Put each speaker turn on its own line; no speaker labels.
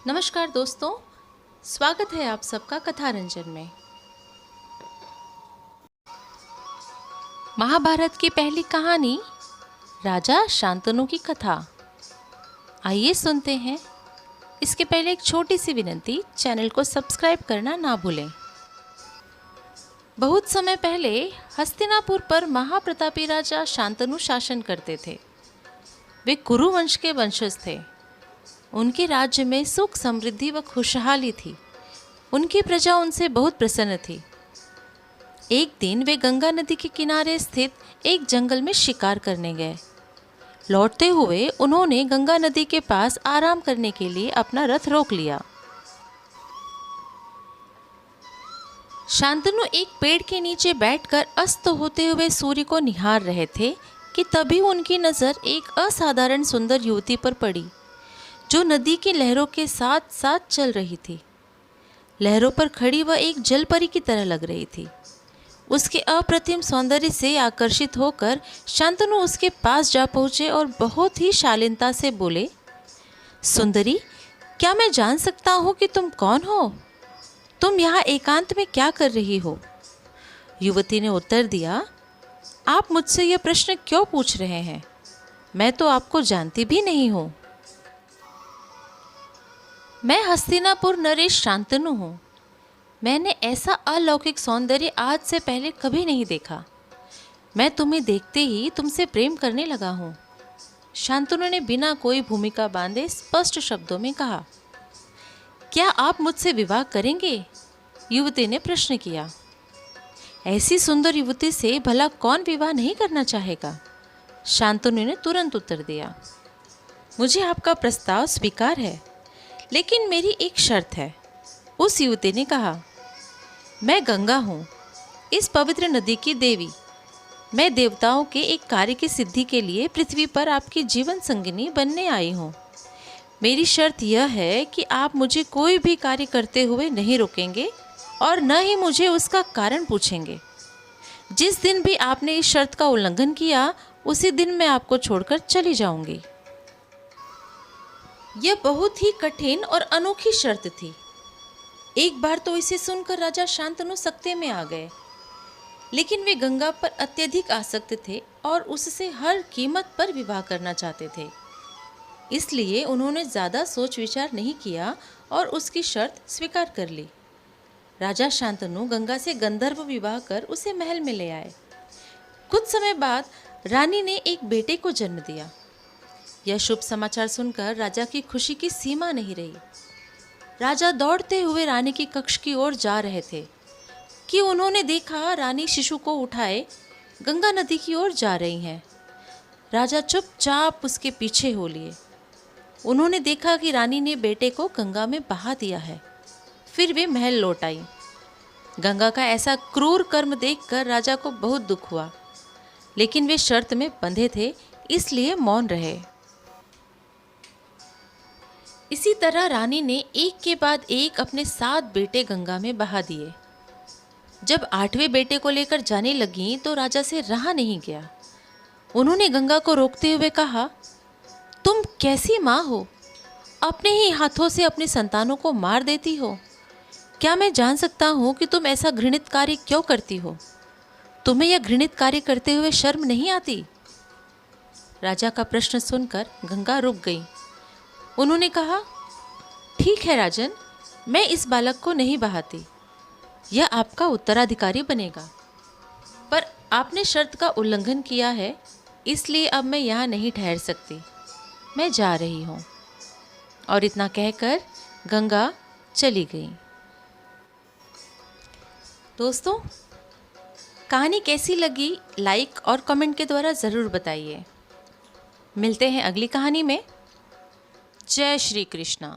नमस्कार दोस्तों, स्वागत है आप सबका कथा रंजन में। महाभारत की पहली कहानी राजा शांतनु की कथा। आइए सुनते हैं। इसके पहले एक छोटी सी विनती, चैनल को सब्सक्राइब करना ना भूलें। बहुत समय पहले हस्तिनापुर पर महाप्रतापी राजा शांतनु शासन करते थे। वे कुरु वंश के वंशज थे। उनके राज्य में सुख समृद्धि व खुशहाली थी। उनकी प्रजा उनसे बहुत प्रसन्न थी। एक दिन वे गंगा नदी के किनारे स्थित एक जंगल में शिकार करने गए। लौटते हुए उन्होंने गंगा नदी के पास आराम करने के लिए अपना रथ रोक लिया। शांतनु एक पेड़ के नीचे बैठकर अस्त होते हुए सूर्य को निहार रहे थे कि तभी उनकी नज़र एक असाधारण सुंदर युवती पर पड़ी, जो नदी की लहरों के साथ साथ चल रही थी। लहरों पर खड़ी वह एक जलपरी की तरह लग रही थी। उसके अप्रतिम सौंदर्य से आकर्षित होकर शांतनु उसके पास जा पहुँचे और बहुत ही शालीनता से बोले, सुंदरी, क्या मैं जान सकता हूँ कि तुम कौन हो? तुम यहाँ एकांत में क्या कर रही हो? युवती ने उत्तर दिया, आप मुझसे यह प्रश्न क्यों पूछ रहे हैं? मैं तो आपको जानती भी नहीं हूँ। मैं हस्तिनापुर नरेश शांतनु हूँ। मैंने ऐसा अलौकिक सौंदर्य आज से पहले कभी नहीं देखा। मैं तुम्हें देखते ही तुमसे प्रेम करने लगा हूँ। शांतनु ने बिना कोई भूमिका बांधे स्पष्ट शब्दों में कहा। क्या आप मुझसे विवाह करेंगे? युवती ने प्रश्न किया। ऐसी सुंदर युवती से भला कौन विवाह नहीं करना चाहेगा? शांतनु ने तुरंत उत्तर दिया। मुझे आपका प्रस्ताव स्वीकार है, लेकिन मेरी एक शर्त है। उस युवती ने कहा, मैं गंगा हूँ, इस पवित्र नदी की देवी। मैं देवताओं के एक कार्य की सिद्धि के लिए पृथ्वी पर आपकी जीवन संगिनी बनने आई हूँ। मेरी शर्त यह है कि आप मुझे कोई भी कार्य करते हुए नहीं रोकेंगे और न ही मुझे उसका कारण पूछेंगे। जिस दिन भी आपने इस शर्त का उल्लंघन किया, उसी दिन मैं आपको छोड़कर चली जाऊंगी। यह बहुत ही कठिन और अनोखी शर्त थी। एक बार तो इसे सुनकर राजा शांतनु सकते में आ गए, लेकिन वे गंगा पर अत्यधिक आसक्त थे और उससे हर कीमत पर विवाह करना चाहते थे। इसलिए उन्होंने ज़्यादा सोच विचार नहीं किया और उसकी शर्त स्वीकार कर ली। राजा शांतनु गंगा से गंधर्व विवाह कर उसे महल में ले आए। कुछ समय बाद रानी ने एक बेटे को जन्म दिया। यह शुभ समाचार सुनकर राजा की खुशी की सीमा नहीं रही। राजा दौड़ते हुए रानी के कक्ष की ओर जा रहे थे कि उन्होंने देखा रानी शिशु को उठाए गंगा नदी की ओर जा रही हैं। राजा चुपचाप उसके पीछे हो लिए। उन्होंने देखा कि रानी ने बेटे को गंगा में बहा दिया है। फिर वे महल लौट आई। गंगा का ऐसा क्रूर कर्म देखकर राजा को बहुत दुख हुआ, लेकिन वे शर्त में बंधे थे, इसलिए मौन रहे। इसी तरह रानी ने एक के बाद एक अपने 7 बेटे गंगा में बहा दिए। जब 8वें बेटे को लेकर जाने लगी तो राजा से रहा नहीं गया। उन्होंने गंगा को रोकते हुए कहा, तुम कैसी माँ हो? अपने ही हाथों से अपनी संतानों को मार देती हो। क्या मैं जान सकता हूँ कि तुम ऐसा घृणित कार्य क्यों करती हो? तुम्हें यह घृणित कार्य करते हुए शर्म नहीं आती? राजा का प्रश्न सुनकर गंगा रुक गई। उन्होंने कहा, ठीक है राजन, मैं इस बालक को नहीं बहाती। यह आपका उत्तराधिकारी बनेगा। पर आपने शर्त का उल्लंघन किया है, इसलिए अब मैं यहाँ नहीं ठहर सकती। मैं जा रही हूँ। और इतना कहकर गंगा चली गई। दोस्तों, कहानी कैसी लगी लाइक और कमेंट के द्वारा ज़रूर बताइए। मिलते हैं अगली कहानी में। जय श्री कृष्णा।